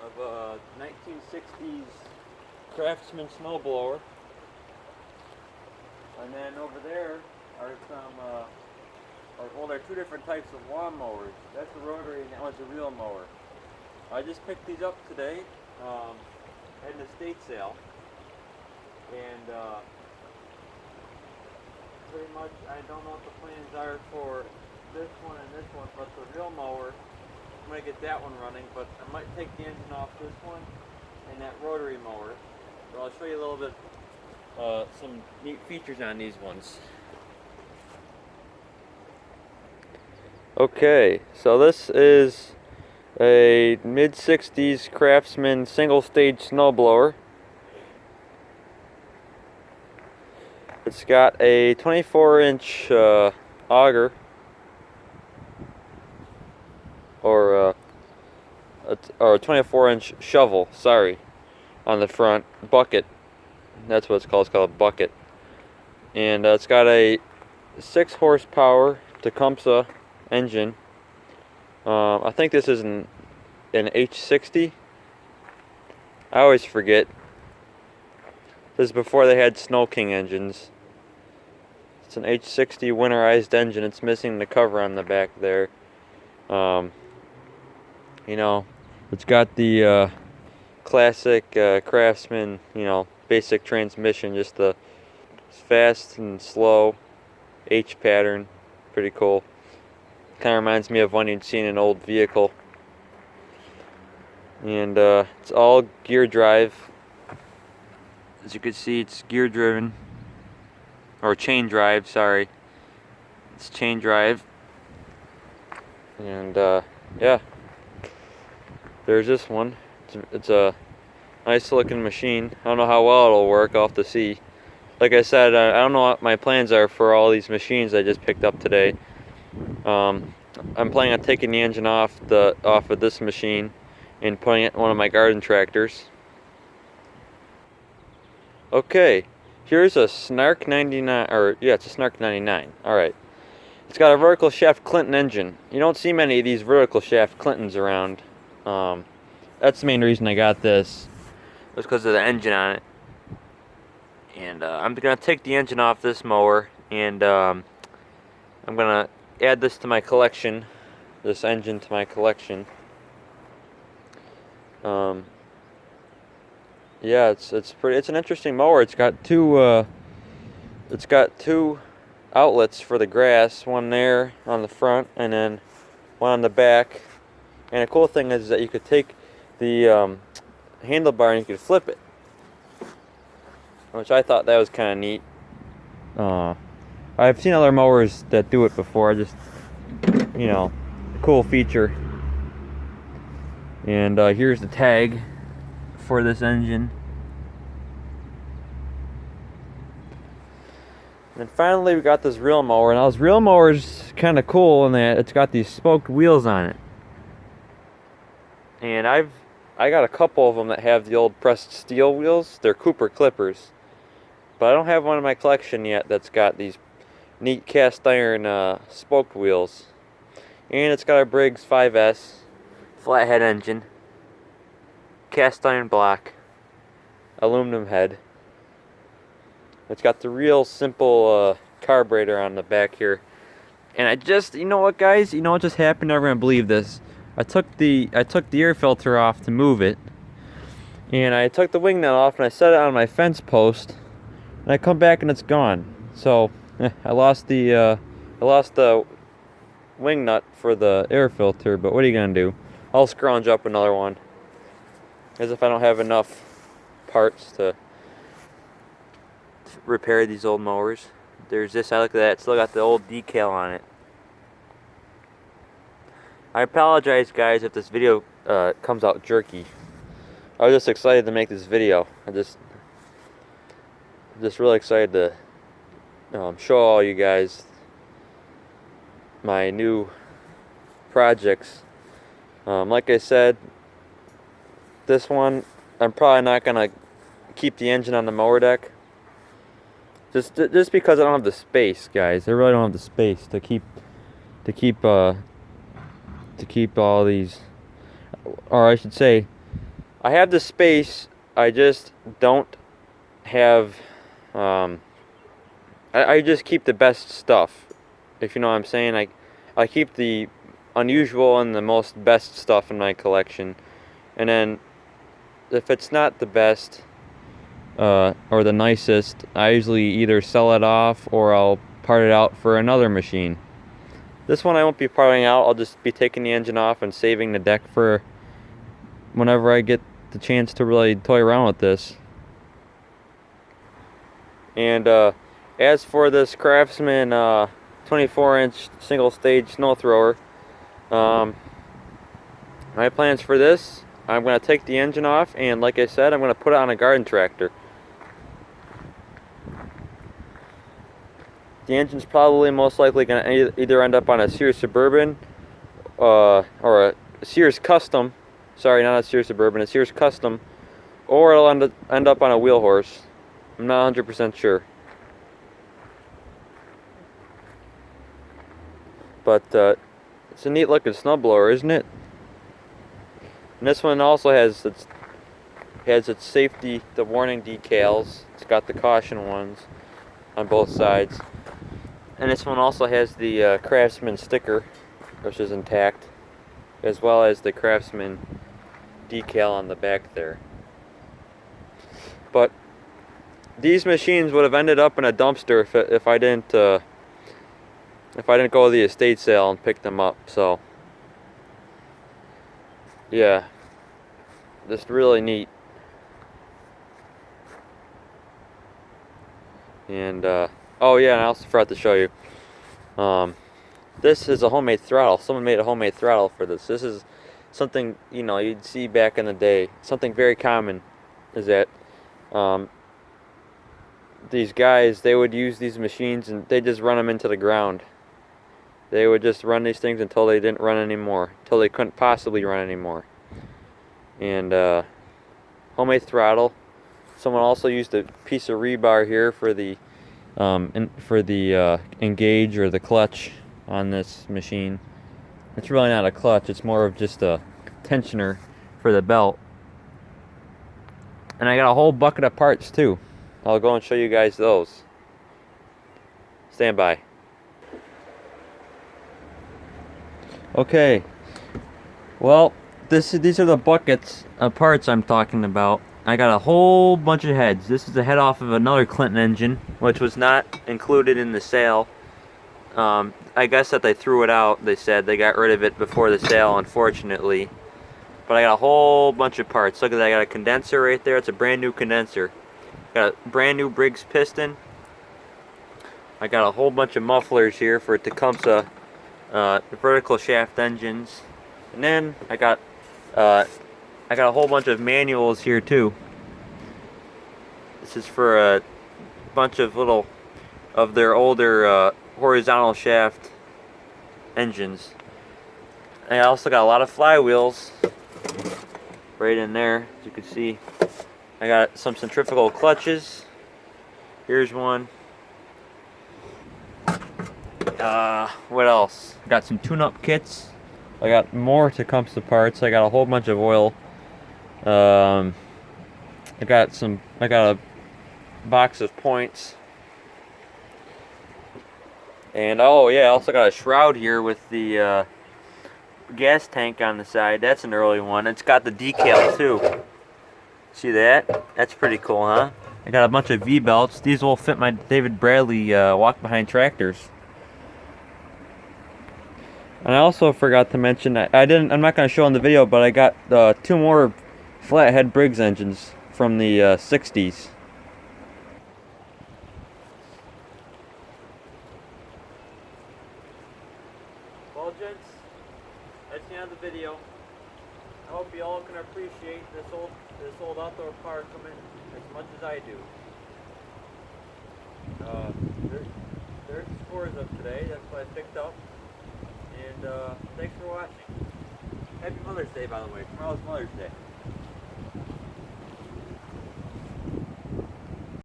of a 1960s Craftsman snowblower. And then over there are there are two different types of lawn mowers. That's a rotary and that one's a real mower. I just picked these up today at an estate sale. And pretty much I don't know what the plans are for this one and this one, but the real mower, I'm going to get that one running, but I might take the engine off this one and that rotary mower. So I'll show you a little bit, some neat features on these ones. Okay, so this is a mid-60s Craftsman single-stage snowblower. It's got a 24-inch auger, or a 24-inch shovel, sorry, on the front, bucket. That's what it's called a bucket. And it's got a 6 horsepower Tecumseh engine. I think this is an H60. I always forget. This is before they had Snow King engines. It's an H60 winterized engine. It's missing the cover on the back there. You know, it's got the classic Craftsman, you know, basic transmission, just the fast and slow H pattern. Pretty cool. Kind of reminds me of one you'd see in an old vehicle. And it's all gear drive. As you can see, it's gear driven, or chain drive, sorry. It's chain drive. And yeah, there's this one. It's a nice looking machine. I don't know how well it'll work, I'll have to see. Like I said, I don't know what my plans are for all these machines I just picked up today. I'm planning on taking the engine off of this machine and putting it in one of my garden tractors. Okay, here's a Snark 99, or yeah, it's a Snark 99. Alright. It's got a vertical shaft Clinton engine. You don't see many of these vertical shaft Clintons around. That's the main reason I got this. It was because of the engine on it. And I'm going to take the engine off this mower, and I'm going to add this to my collection. This engine to my collection. Yeah, it's an interesting mower. It's got two outlets for the grass, one there on the front and then one on the back. And the cool thing is that you could take the handlebar and you could flip it, which I thought that was kind of neat. I've seen other mowers that do it before. Just, you know, cool feature. And here's the tag for this engine. And finally we got this reel mower. Now this reel mower is kind of cool in that it's got these spoked wheels on it. And I got a couple of them that have the old pressed steel wheels. They're Cooper Clippers. But I don't have one in my collection yet that's got these neat cast iron spoked wheels. And it's got a Briggs 5S flathead engine, cast iron block, aluminum head. It's got the real simple carburetor on the back here. And you know what, guys? You know what just happened? You're never gonna believe this. I took the air filter off to move it, and I took the wing nut off and I set it on my fence post, and I come back and it's gone. So I lost the wing nut for the air filter. But what are you gonna do? I'll scrounge up another one, as if I don't have enough parts to repair these old mowers. There's this, I look at that, it's still got the old decal on it. I apologize, guys, if this video comes out jerky. I was just excited to make this video. I'm just really excited to show all you guys my new projects. Like I said, this one I'm probably not gonna keep the engine on the mower deck. Just because I don't have the space, guys. I really don't have the space to keep all these, or I should say, I have the space, I just don't have, I just keep the best stuff, if you know what I'm saying. I keep the unusual and the most best stuff in my collection, and then if it's not the best or the nicest, I usually either sell it off or I'll part it out for another machine. This one I won't be parting out, I'll just be taking the engine off and saving the deck for whenever I get the chance to really toy around with this. And as for this Craftsman 24-inch single stage snow thrower, my plans for this, I'm going to take the engine off, and like I said, I'm going to put it on a garden tractor. The engine's probably most likely going to either end up on a Sears Suburban or a Sears Custom. Sorry, not a Sears Suburban, a Sears Custom, or it'll end up on a wheel horse. I'm not 100% sure. But it's a neat looking snowblower, isn't it? And this one also has its safety, the warning decals. It's got the caution ones on both sides. And this one also has the Craftsman sticker, which is intact, as well as the Craftsman decal on the back there. But these machines would have ended up in a dumpster if I didn't go to the estate sale and pick them up. So yeah, just really neat. And oh yeah, and I also forgot to show you. This is a homemade throttle. Someone made a homemade throttle for this. This is something, you know, you'd see back in the day. Something very common is that these guys, they would use these machines and they just run them into the ground. They would just run these things until they didn't run anymore, until they couldn't possibly run anymore. And homemade throttle. Someone also used a piece of rebar here for the engage or the clutch on this machine. It's really not a clutch, it's more of just a tensioner for the belt. And I got a whole bucket of parts too. I'll go and show you guys those. Stand by. Okay, well, these are the buckets of parts I'm talking about. I got a whole bunch of heads. This is the head off of another Clinton engine, which was not included in the sale. I guess that they threw it out. They said they got rid of it before the sale, unfortunately. But I got a whole bunch of parts. Look at that, I got a condenser right there. It's a brand new condenser. Got a brand new Briggs piston. I got a whole bunch of mufflers here for Tecumseh vertical shaft engines. And then I got a whole bunch of manuals here too. This is for a bunch of their older horizontal shaft engines. And I also got a lot of flywheels right in there, as you can see. I got some centrifugal clutches. Here's one. What else? Got some tune-up kits. I got more Tecumseh parts. I got a whole bunch of oil. I got a box of points. And oh yeah, I also got a shroud here with the gas tank on the side. That's an early one. It's got the decal too. See that? That's pretty cool, huh? I got a bunch of V-belts. These will fit my David Bradley walk-behind tractors. And I also forgot to mention that I'm not going to show in the video, but I got 2 more flathead Briggs engines from the 60s. Well, gents, that's the end of the video. I hope you all can appreciate this old outdoor car coming as much as I do. There's scores of today. That's what I picked up. And thanks for watching. Happy Mother's Day, by the way. Tomorrow's Mother's Day.